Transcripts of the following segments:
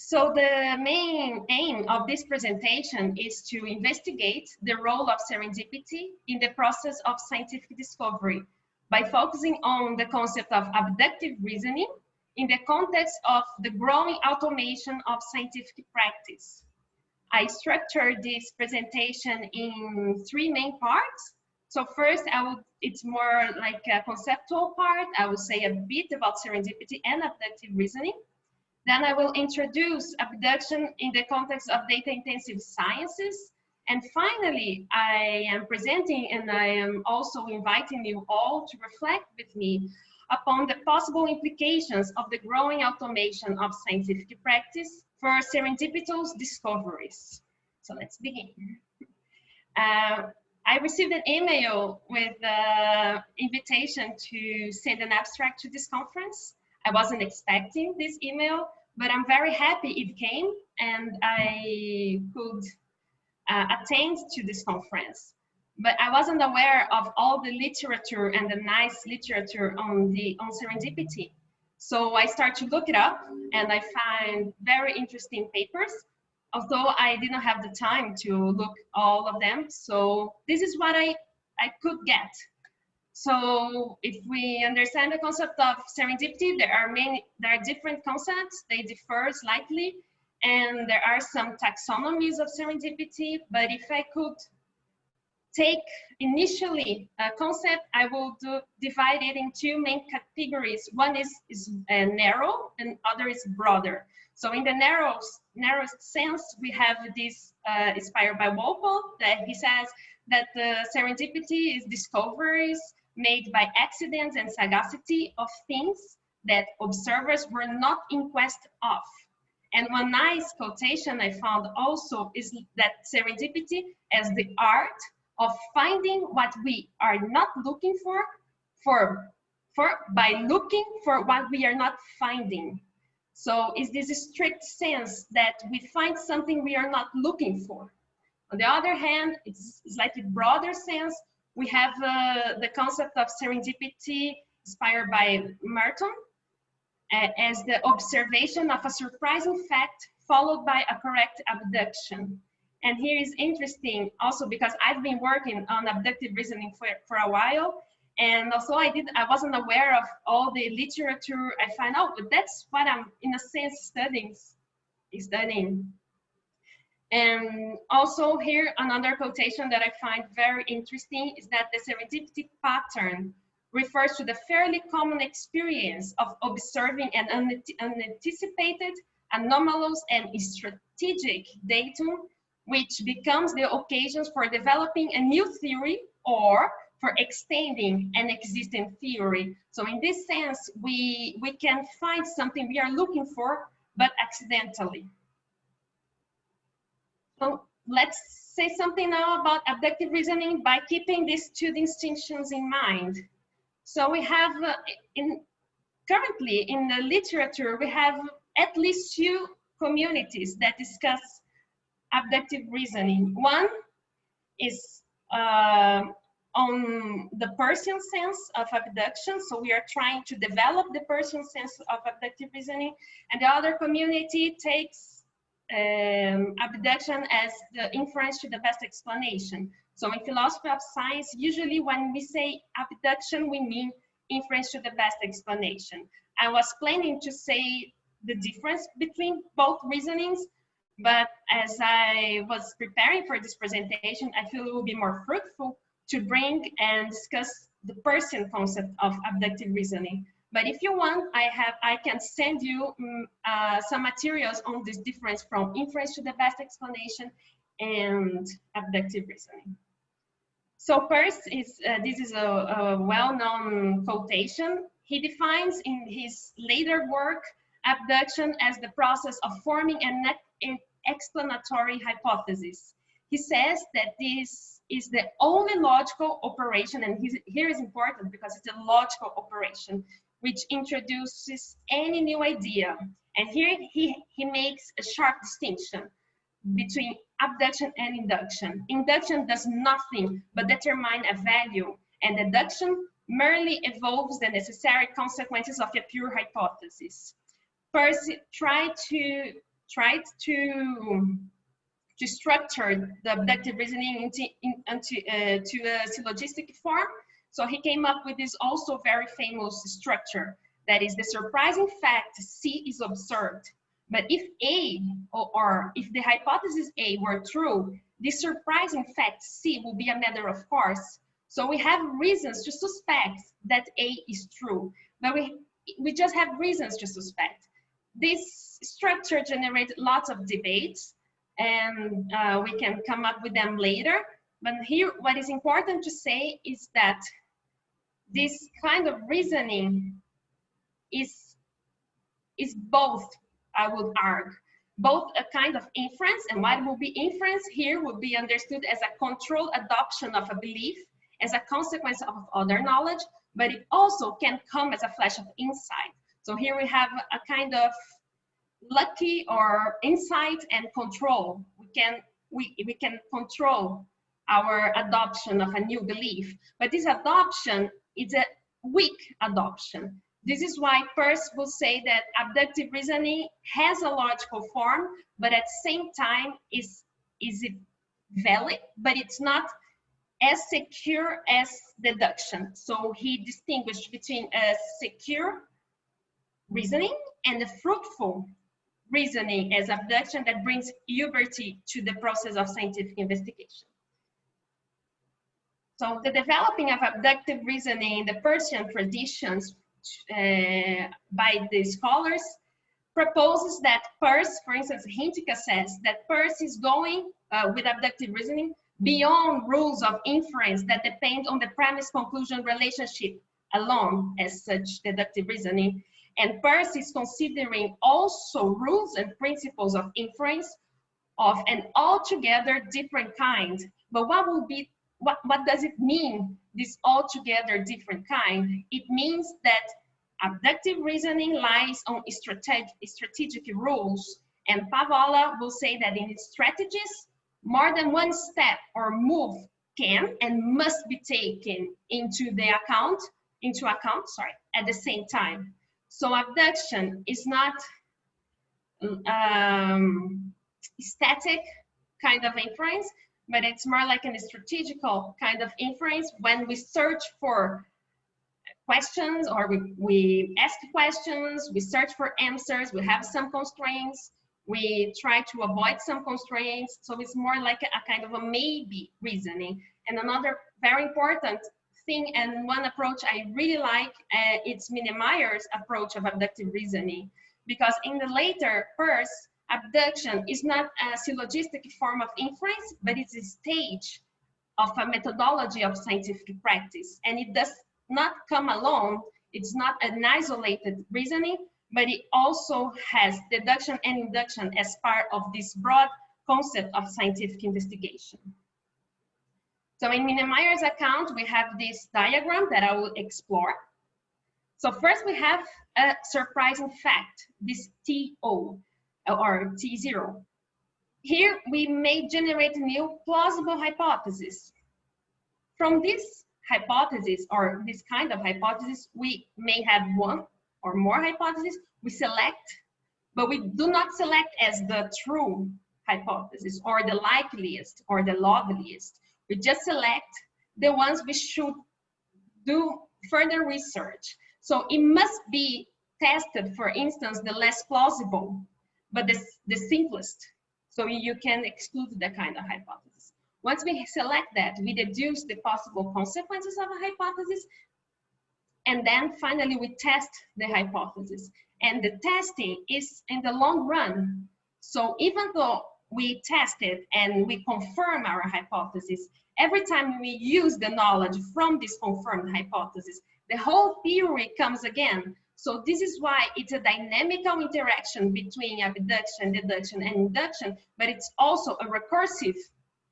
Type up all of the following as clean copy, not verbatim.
So the main aim of this presentation is to investigate the role of serendipity in the process of scientific discovery by focusing on the concept of abductive reasoning in the context of the growing automation of scientific practice. I structured this presentation in three main parts. So first, it's more like a conceptual part. I will say a bit about serendipity and abductive reasoning. Then I will introduce abduction in the context of data-intensive sciences. And finally, I am presenting and I am also inviting you all to reflect with me upon the possible implications of the growing automation of scientific practice for serendipitous discoveries. So let's begin. I received an email with the invitation to send an abstract to this conference. I wasn't expecting this email, but I'm very happy it came and I could attend to this conference. But I wasn't aware of all the literature and the nice literature on serendipity. So I started to look it up and I find very interesting papers, although I didn't have the time to look all of them. So this is what I could get. So if we understand the concept of serendipity, there are different concepts, they differ slightly, and there are some taxonomies of serendipity, but if I could take initially a concept, I will divide it in two main categories. One is narrow and other is broader. So in the narrowest sense, we have this inspired by Walpole, that he says that the serendipity is discoveries made by accidents and sagacity of things that observers were not in quest of. And one nice quotation I found also is that serendipity as the art of finding what we are not looking for by looking for what we are not finding. So it's this strict sense that we find something we are not looking for. On the other hand, it's slightly broader sense. We have the concept of serendipity inspired by Merton as the observation of a surprising fact followed by a correct abduction. And here is interesting also because I've been working on abductive reasoning for a while, and also I wasn't aware of all the literature I find out, but that's what I'm in a sense studying. And also here, another quotation that I find very interesting is that the serendipity pattern refers to the fairly common experience of observing an unanticipated, anomalous, and strategic datum, which becomes the occasions for developing a new theory or for extending an existing theory. So in this sense, we can find something we are looking for, but accidentally. So let's say something now about abductive reasoning by keeping these two distinctions in mind. So we have, currently in the literature, we have at least two communities that discuss abductive reasoning. One is on the Peircean sense of abduction. So we are trying to develop the Peircean sense of abductive reasoning. And the other community takes abduction as the inference to the best explanation. So in philosophy of science, usually when we say abduction, we mean inference to the best explanation. I was planning to say the difference between both reasonings, but as I was preparing for this presentation, I feel it will be more fruitful to bring and discuss the Peircean concept of abductive reasoning. But if you want, I can send you some materials on this difference from inference to the best explanation and abductive reasoning. So Peirce this is a well-known quotation. He defines in his later work abduction as the process of forming an explanatory hypothesis. He says that this is the only logical operation, and here is important because it's a logical operation, which introduces any new idea. And here he makes a sharp distinction between abduction and induction. Induction does nothing but determine a value, and deduction merely evolves the necessary consequences of a pure hypothesis. Peirce tried to tried to structure the abductive reasoning into a syllogistic form. So he came up with this also very famous structure, that is the surprising fact C is observed. But if A, or if the hypothesis A were true, the surprising fact C will be a matter of course. So we have reasons to suspect that A is true, but we just have reasons to suspect. This structure generated lots of debates, and we can come up with them later. But here, what is important to say is that this kind of reasoning is both, I would argue, both a kind of inference, and what will be inference here would be understood as a controlled adoption of a belief as a consequence of other knowledge, but it also can come as a flash of insight. So here we have a kind of lucky or insight and control. We can control our adoption of a new belief, but this adoption is a weak adoption. This is why Peirce will say that abductive reasoning has a logical form, but at the same time is it valid, but it's not as secure as deduction. So he distinguished between a secure reasoning and a fruitful reasoning as abduction that brings liberty to the process of scientific investigation. So the developing of abductive reasoning in the Persian traditions by the scholars proposes that Peirce, for instance, Hintika says that Peirce is going with abductive reasoning beyond rules of inference that depend on the premise-conclusion relationship alone as such deductive reasoning. And Peirce is considering also rules and principles of inference of an altogether different kind. But what does it mean, this altogether different kind? It means that abductive reasoning lies on strategic rules, and Pavola will say that in its strategies, more than one step or move can and must be taken into account at the same time. So abduction is not static kind of inference, but it's more like a strategical kind of inference when we search for questions, or we ask questions, we search for answers, we have some constraints, we try to avoid some constraints. So it's more like a kind of a maybe reasoning. And another very important thing, and one approach I really like, it's Meyer's approach of abductive reasoning, because in the later Peirce, abduction is not a syllogistic form of inference, but it's a stage of a methodology of scientific practice. And it does not come alone. It's not an isolated reasoning, but it also has deduction and induction as part of this broad concept of scientific investigation. So in Meyer's account, we have this diagram that I will explore. So first we have a surprising fact, this TO or T0. Here we may generate new plausible hypotheses. From this hypothesis, or this kind of hypothesis, we may have one or more hypotheses. We select, but we do not select as the true hypothesis or the likeliest or the loveliest. We just select the ones we should do further research. So it must be tested, for instance, the less plausible, but the simplest. So you can exclude that kind of hypothesis. Once we select that, we deduce the possible consequences of a hypothesis, and then finally we test the hypothesis. And the testing is in the long run. So even though we test it and we confirm our hypothesis, every time we use the knowledge from this confirmed hypothesis, the whole theory comes again. So this is why it's a dynamical interaction between abduction, deduction, and induction, but it's also a recursive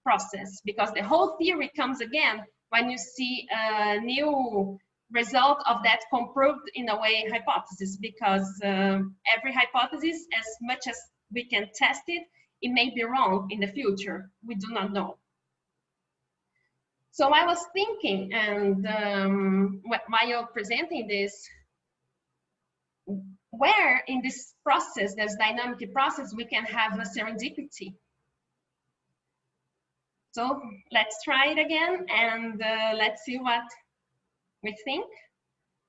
process, because the whole theory comes again when you see a new result of that comproved in a way hypothesis, because every hypothesis, as much as we can test it, it may be wrong in the future. We do not know. So I was thinking, and while presenting this, where in this process, this dynamic process, we can have a serendipity. So let's try it again, and let's see what we think.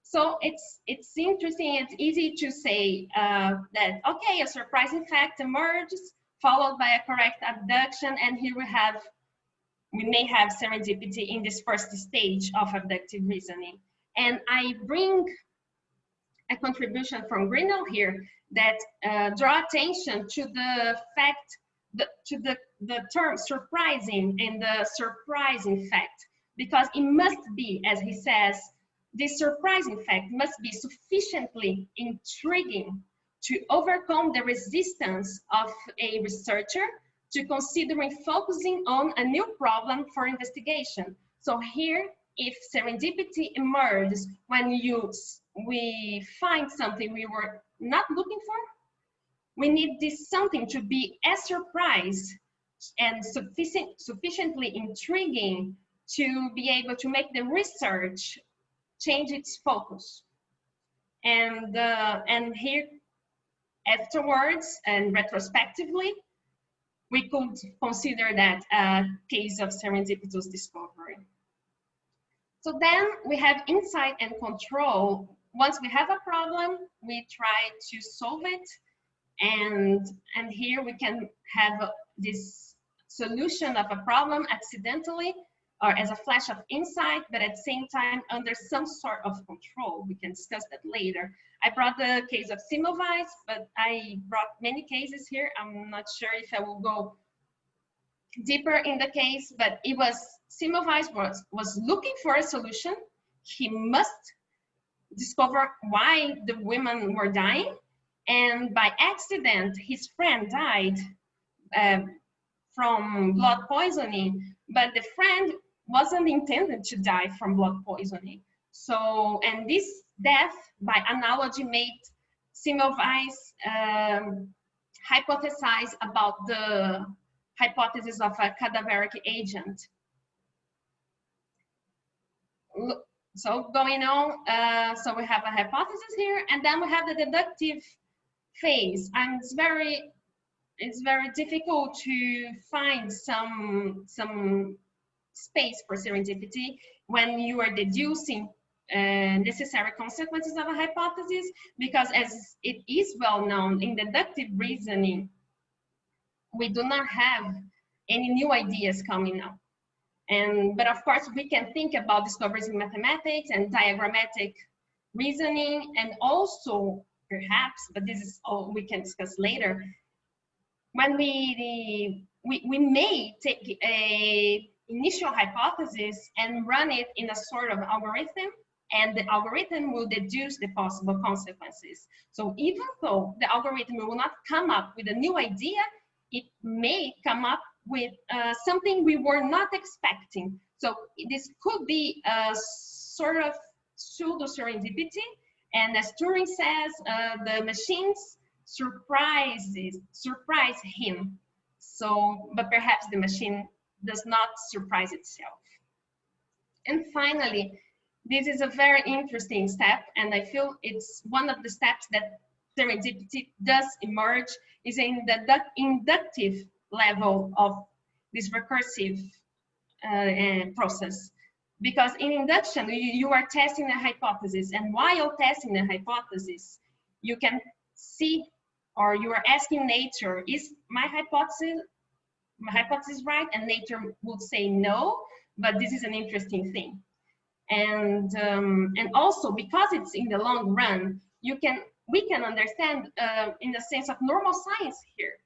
So it's interesting, it's easy to say that, okay, a surprising fact emerges, followed by a correct abduction, and here we may have serendipity in this first stage of abductive reasoning. And I bring a contribution from Grinnell here that draw attention to the fact, to the term surprising and the surprising fact, because it must be, as he says, this surprising fact must be sufficiently intriguing to overcome the resistance of a researcher to considering focusing on a new problem for investigation. So here, if serendipity emerges when we find something we were not looking for, we need this something to be as surprised and sufficiently intriguing to be able to make the research change its focus. And here, afterwards and retrospectively, we could consider that a case of serendipitous discovery. So then we have insight and control. Once we have a problem, we try to solve it. And here we can have this solution of a problem accidentally or as a flash of insight, but at the same time under some sort of control. We can discuss that later. I brought the case of Semmelweis, but I brought many cases here. I'm not sure if I will go deeper in the case, but it was Semmelweis was looking for a solution. He must discover why the women were dying, and by accident his friend died from blood poisoning, but the friend wasn't intended to die from blood poisoning. So, and this death by analogy made Semmelweis hypothesize about the hypothesis of a cadaveric agent. So going on, so we have a hypothesis here, and then we have the deductive phase. And it's very difficult to find some space for serendipity when you are deducing necessary consequences of a hypothesis, because as it is well known in deductive reasoning, we do not have any new ideas coming up. But of course, we can think about discoveries in mathematics and diagrammatic reasoning, and also perhaps, but this is all we can discuss later, when we may take a initial hypothesis and run it in a sort of algorithm, and the algorithm will deduce the possible consequences. So even though the algorithm will not come up with a new idea, it may come up with something we were not expecting. So this could be a sort of pseudo serendipity, and as Turing says, the machines surprise him. So, but perhaps the machine does not surprise itself. And finally, this is a very interesting step, and I feel it's one of the steps that serendipity does emerge, is in the inductive level of this recursive process. Because in induction, you are testing a hypothesis, and while testing the hypothesis, you can see, or you are asking nature, is my hypothesis right? And nature would say no, but this is an interesting thing. And also because it's in the long run, we can understand in the sense of normal science here.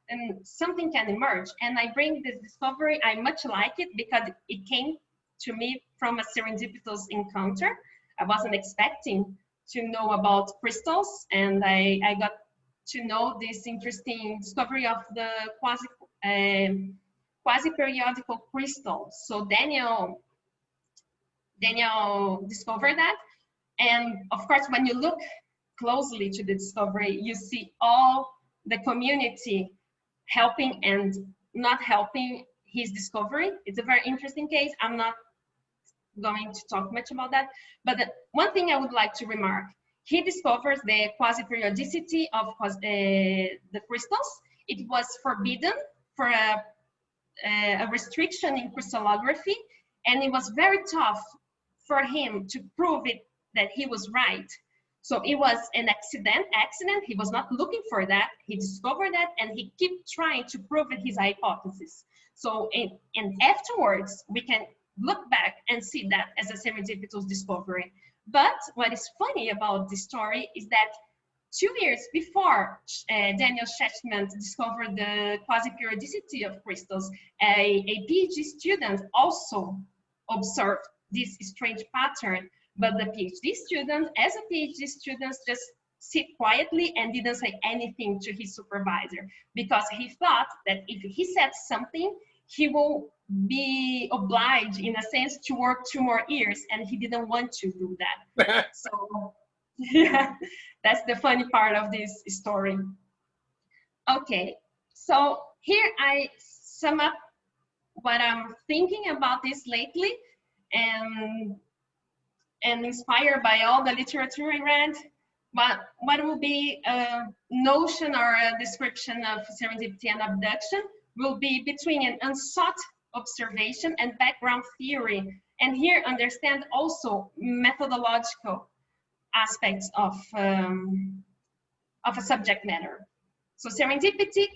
And something can emerge. And I bring this discovery, I much like it because it came to me from a serendipitous encounter. I wasn't expecting to know about crystals, and I got to know this interesting discovery of the quasi-periodical crystals. So Daniel discovered that. And of course, when you look closely to the discovery, you see all the community helping and not helping his discovery. It's a very interesting case. I'm not going to talk much about that. But one thing I would like to remark he discovers the quasi-periodicity of the crystals. It was forbidden for a restriction in crystallography, and it was very tough for him to prove it that he was right. So it was an accident. He was not looking for that. He discovered that, and he kept trying to prove it, his hypothesis. So, and afterwards, we can look back and see that as a serendipitous discovery. But what is funny about this story is that 2 years before Daniel Schechtman discovered the quasi-periodicity of crystals, a PhD student also observed this strange pattern, but the PhD student, as a PhD student, just sit quietly and didn't say anything to his supervisor, because he thought that if he said something, he will be obliged, in a sense, to work 2 more years, and he didn't want to do that. So, yeah, that's the funny part of this story. Okay, so here I sum up what I'm thinking about this lately, and inspired by all the literature I read. What will be a notion or a description of serendipity and abduction will be between an unsought observation and background theory, and here understand also methodological aspects of a subject matter. So serendipity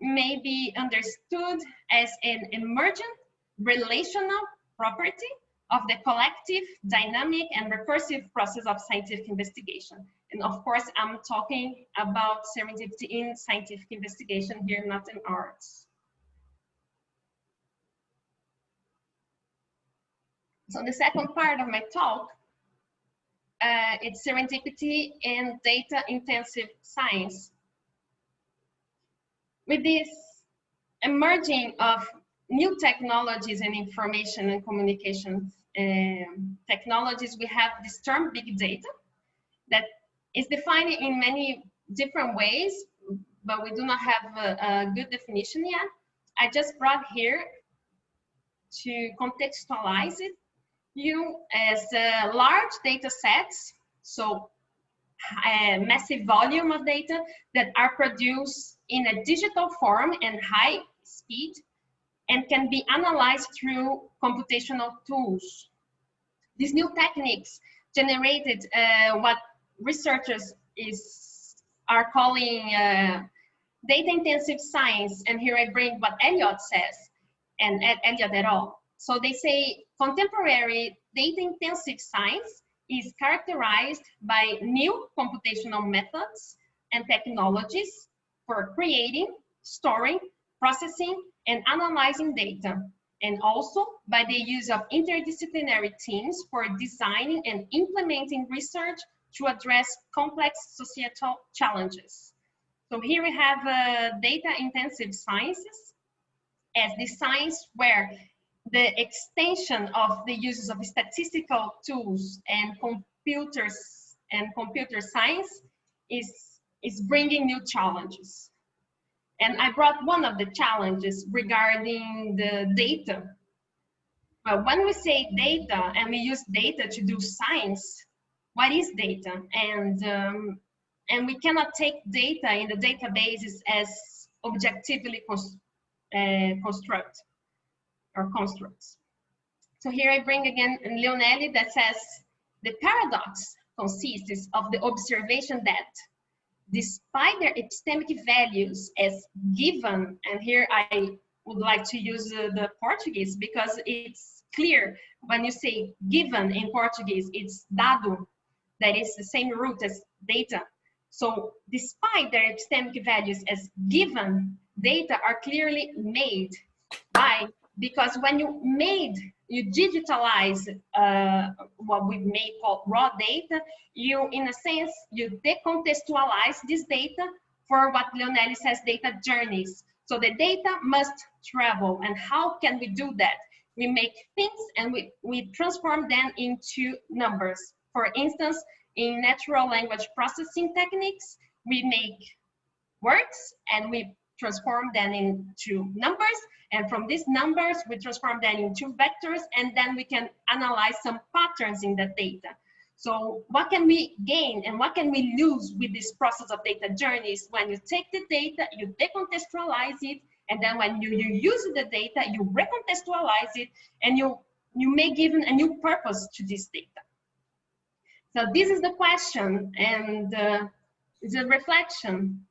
may be understood as an emergent relational property of the collective, dynamic, and recursive process of scientific investigation. And of course, I'm talking about serendipity in scientific investigation here, not in arts. So the second part of my talk, it's serendipity in data-intensive science. With this emerging of new technologies and information and communication technologies, we have this term big data that is defined in many different ways, but we do not have a good definition yet. I just brought here to contextualize it as large data sets, so a massive volume of data that are produced in a digital form and high speed, and can be analyzed through computational tools. These new techniques generated what researchers are calling data-intensive science, and here I bring what Elliott says, and Elliott et al. So they say contemporary data-intensive science is characterized by new computational methods and technologies for creating, storing, processing, and analyzing data, and also by the use of interdisciplinary teams for designing and implementing research to address complex societal challenges. So here we have data-intensive sciences as the science where the extension of the uses of statistical tools and computers and computer science is bringing new challenges. And I brought one of the challenges regarding the data. But when we say data and we use data to do science, what is data? And we cannot take data in the databases as objectively constructs. So here I bring again Leonelli that says, the paradox consists of the observation that despite their epistemic values as given, and here I would like to use the Portuguese because it's clear when you say given in Portuguese, it's dado, that is the same root as data. So despite their epistemic values as given, data are clearly made. Why? Because when you digitalize what we may call raw data, you, in a sense, you decontextualize this data for what Leonelli says, data journeys. So the data must travel, and how can we do that? We make things and we transform them into numbers. For instance, in natural language processing techniques, we make words and we transform them into numbers, and from these numbers we transform them into vectors, and then we can analyze some patterns in the data. So what can we gain and what can we lose with this process of data journeys? When you take the data, you decontextualize it, and then when you use the data, you recontextualize it, and you may give a new purpose to this data. So this is the question, and it's a reflection.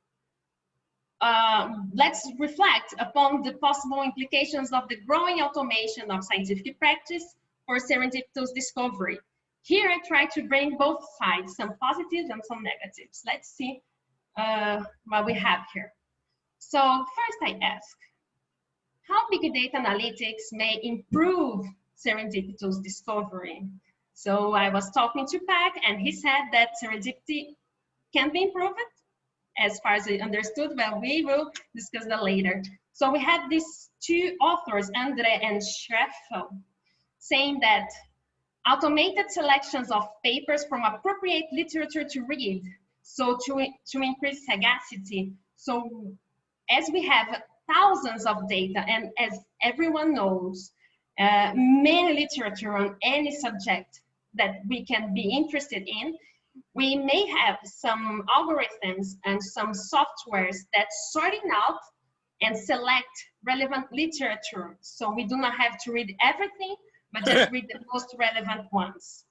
Let's reflect upon the possible implications of the growing automation of scientific practice for serendipitous discovery. Here I try to bring both sides, some positives and some negatives. Let's see what we have here. So first I ask, how big data analytics may improve serendipitous discovery? So I was talking to Pac, and he said that serendipity can be improved as far as I understood, but we will discuss that later. So we have these two authors, Andre and Schreffel, saying that automated selections of papers from appropriate literature to read, so to increase sagacity. So as we have thousands of data, and as everyone knows, many literature on any subject that we can be interested in, we may have some algorithms and some softwares that sorting out and select relevant literature. So we do not have to read everything, but just read the most relevant ones.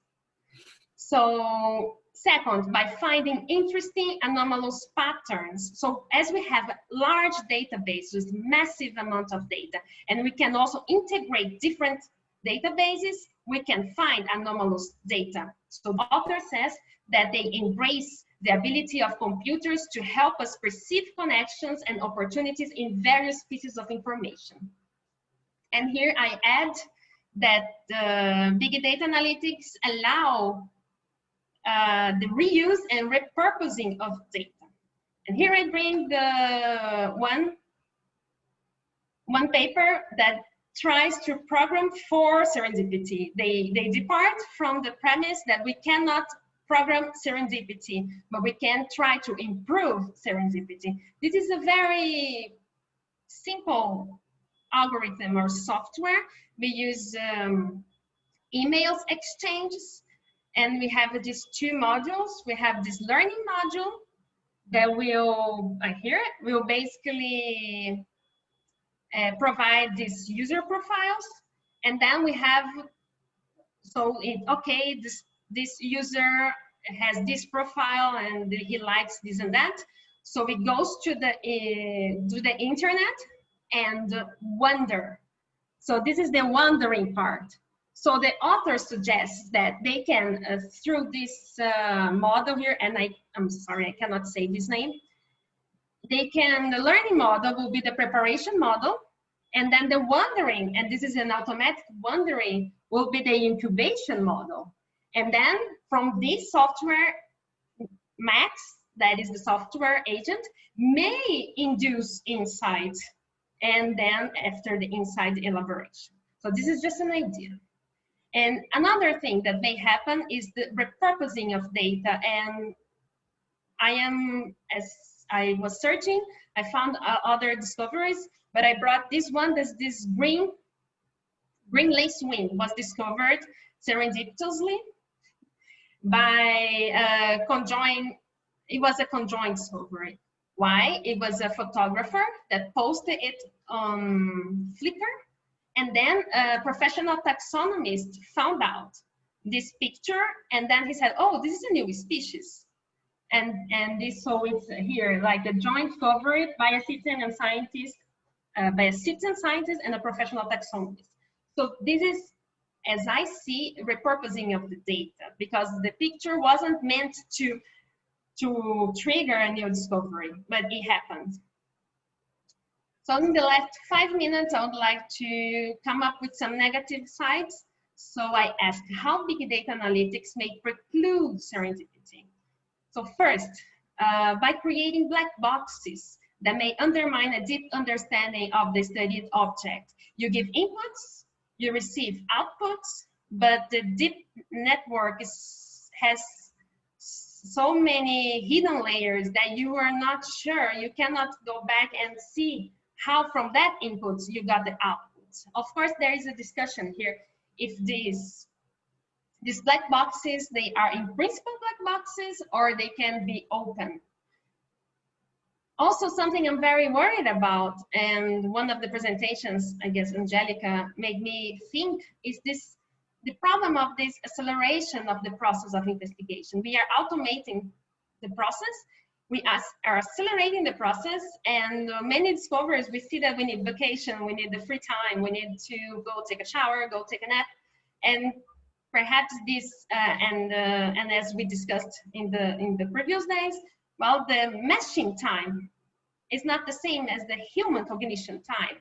So second, by finding interesting anomalous patterns. So as we have large databases, massive amount of data, and we can also integrate different databases, we can find anomalous data. So the author says that they embrace the ability of computers to help us perceive connections and opportunities in various pieces of information. And here I add that big data analytics allow the reuse and repurposing of data. And here I bring the one paper that tries to program for serendipity. They depart from the premise that we cannot program serendipity, but we can try to improve serendipity. This is a very simple algorithm or software. We use emails exchanges, and we have these two modules. We have this learning module that will basically provide these user profiles, and then we have, so this user has this profile and he likes this and that, so it goes to the internet and wonder. So this is the wondering part. So the author suggests that they can, through this model here, and I'm sorry, I cannot say this name, the learning model will be the preparation model, and then the wondering, and this is an automatic wondering, will be the incubation model. And then from this software, Max, that is the software agent, may induce insight, and then after the insight elaboration. So this is just an idea. And another thing that may happen is the repurposing of data. And as I was searching, I found other discoveries, but I brought this one. This green lacewing was discovered serendipitously by it was a conjoined discovery. Why? It was a photographer that posted it on Flickr, and then a professional taxonomist found out this picture, and then he said, oh, this is a new species. And this, so it's here, like a joint discovery by a citizen scientist and a professional taxonomist. So this is, as I see, repurposing of the data, because the picture wasn't meant to trigger a new discovery, but it happened. So in the last 5 minutes, I would like to come up with some negative sides. So I asked, how big data analytics may preclude serendipity? So first, by creating black boxes that may undermine a deep understanding of the studied object. You give inputs, you receive outputs, but the deep network has so many hidden layers that you are not sure, you cannot go back and see how from that inputs you got the outputs. Of course, there is a discussion here if this These black boxes, they are in principle black boxes, or they can be open. Also, something I'm very worried about, and one of the presentations, I guess, Angelica made me think, is the problem of this acceleration of the process of investigation. We are automating the process, we are accelerating the process, and many discoveries, we see that we need vacation, we need the free time, we need to go take a shower, go take a nap, and perhaps this, and as we discussed in the previous days, well, the meshing time is not the same as the human cognition time.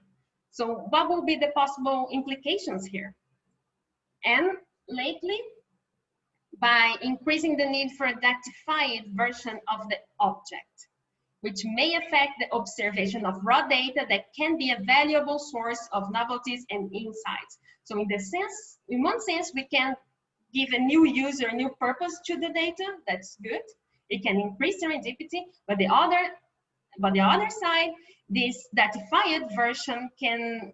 So what will be the possible implications here? And lately, by increasing the need for a datified version of the object, which may affect the observation of raw data that can be a valuable source of novelties and insights. So in one sense, we can give a new user, a new purpose to the data. That's good. It can increase serendipity, but the other side, this datified version can,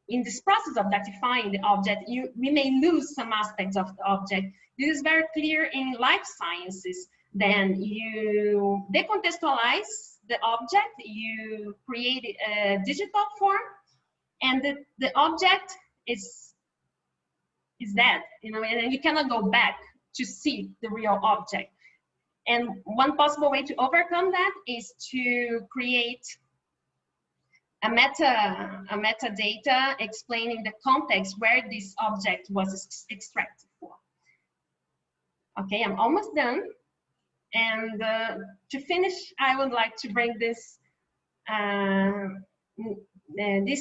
in this process of datifying the object, we may lose some aspects of the object. This is very clear in life sciences. Then you decontextualize the object, you create a digital form, and the object is dead, you know, and you cannot go back to see the real object. And one possible way to overcome that is to create a metadata explaining the context where this object was extracted from. Okay, I'm almost done. And to finish, I would like to bring this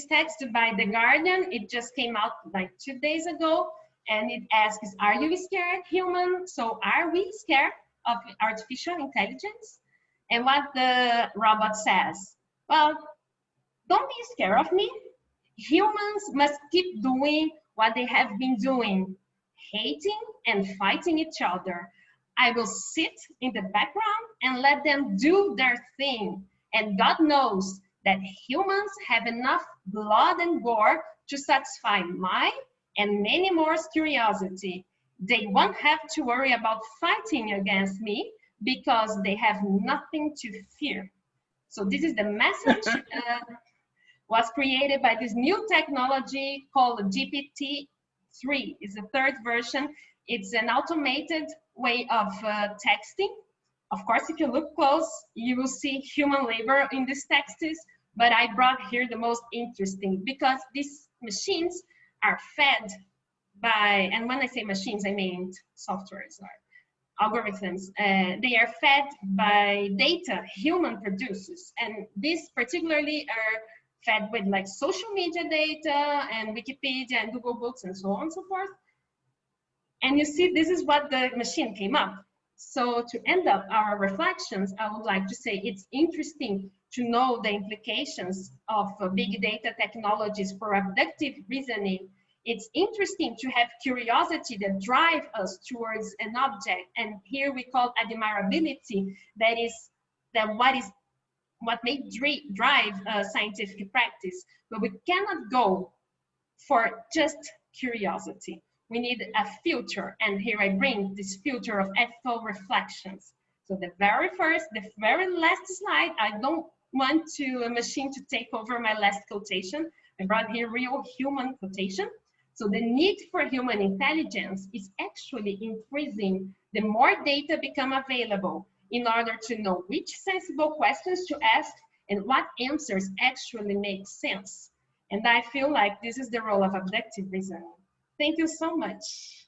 text by The Guardian. It just came out like 2 days ago, and it asks, are you scared, human? So are we scared of artificial intelligence? And what the robot says, well, don't be scared of me. Humans must keep doing what they have been doing, hating and fighting each other. I will sit in the background and let them do their thing. And God knows that humans have enough blood and gore to satisfy my and many more's curiosity. They won't have to worry about fighting against me because they have nothing to fear. So this is the message was created by this new technology called GPT-3. It's the third version. It's an automated way of texting. Of course, if you look close, you will see human labor in these texts, but I brought here the most interesting because these machines are fed by, and when I say machines, I mean softwares or algorithms. They are fed by data human produces, and these particularly are fed with like social media data and Wikipedia and Google Books and so on and so forth. And you see, this is what the machine came up. So to end up our reflections, I would like to say it's interesting to know the implications of big data technologies for abductive reasoning. It's interesting to have curiosity that drives us towards an object. And here we call admirability, that is what may drive scientific practice. But we cannot go for just curiosity. We need a filter, and here I bring this filter of ethical reflections. So the very last slide, I don't want a machine to take over my last quotation. I brought here real human quotation. So the need for human intelligence is actually increasing the more data become available in order to know which sensible questions to ask and what answers actually make sense. And I feel like this is the role of abductive reasoning. Thank you so much.